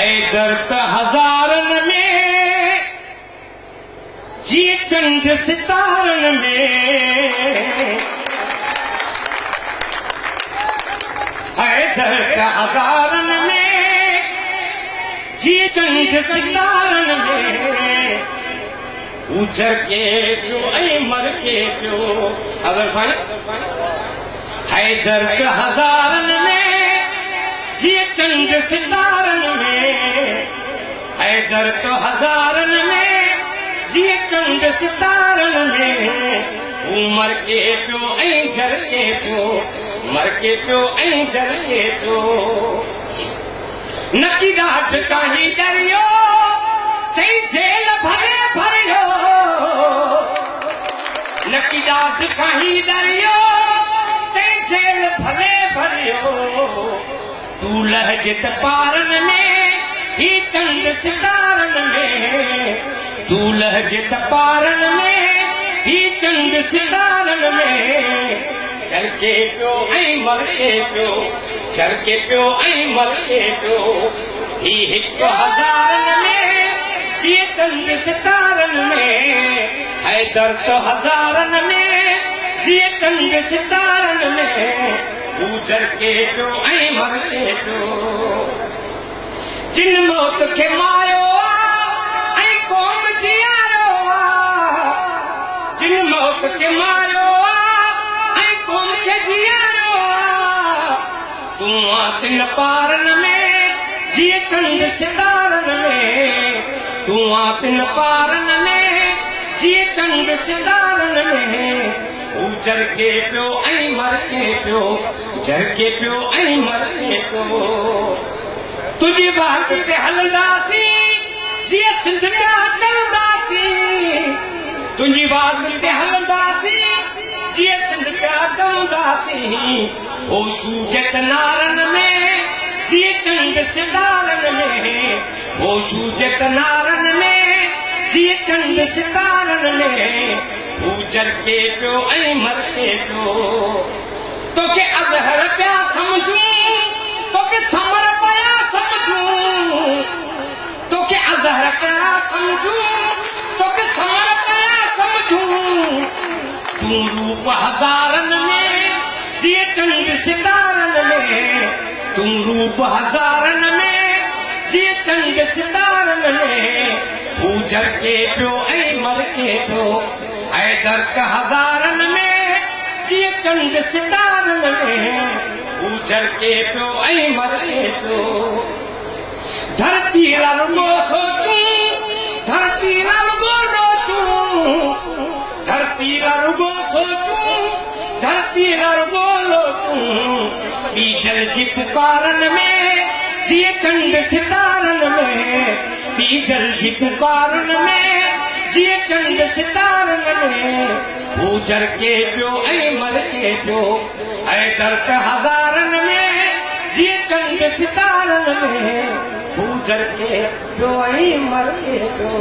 हैदर त हज़ारनि में जीअं चंड सितारनि में हैदर त हज़ारनि में जीअं चंड सितारनि में उजर के पियो ऐं मर के पियो हज़र साईं हैदर त हज़ारनि में जीअं चंड सितारनि में हैदर त हज़ारनि में जीअं चंड सितारनि में हू मर के पियो ऐं जर के पियो मर के पियो ऐं जर के पियो नकी ॾाढ काहीं डरियो चई जेल भरे भरियो नकी ॾाढ काहीं डरियो चई जेल भरे भरियो तू लहजे त पारनि में ही चंड सितारनि में तू लहजे त पारनि में ही चंड सितारनि में चरके पियो ऐं मर के पियो चरके पियो ऐं मर के पियो ही हिकु हज़ारनि में जीअं चंड सितारनि में हैदर त हज़ारनि में जीअं चंड सितारनि में उजर के पियो ऐं मर के पियो जिन मौत खे मारियो ऐं क़ौम जीआरियो जिन मौत खे मारियो ऐं क़ौम खे जीआरियो तूं आ तिन पारनि में जीअं चंड सितारनि में तूं आ तिन पारनि में जीअं चंड सितारनि में उजर के पियो ऐं मर के पियो जर के पियो ऐं मर के पियो तुझी बात ते हलंदासीं जीअं सिंध पिया चवंदासीं तुंहिंजी बात ते हलंदासीं जीअं सिंध पिया चवंदासीं होशू जत नारनि में जीअं चंड सितारनि में होशू जत नारनि में जीअं चंड सितारनि में उजर के पियो ऐं मर के पियो तोखे अज़हर पिया समझूं तोखे समर पिया समझूं तोखे अज़हर पिया समझूं तोखे समर पिया समझूं तूं रूप हज़ारनि में जीअं चंड सितारनि में तूं रूप हज़ारनि में जीअं चंड सितारनि में उजर के पियो ऐं मर के पियो हैदर त हज़ारनि में जीअं चंड सितारनि में उजर के पियो ऐं मर के पियो धरती ला रुगो सोचूं धरती ला रुगो रोचूं धरती ला रुगो सोचूं धरती ला रुगो लोचूं बीजल जी पुकारनि में जीअं चंड सितारनि में बीजल जी पुकारनि में जीअं चंड सितारनि में उजर के पियो ऐं मर के पियो हैदर त हज़ारनि में जीअं चंड सितारनि में उजर के पियो ऐं मर के पियो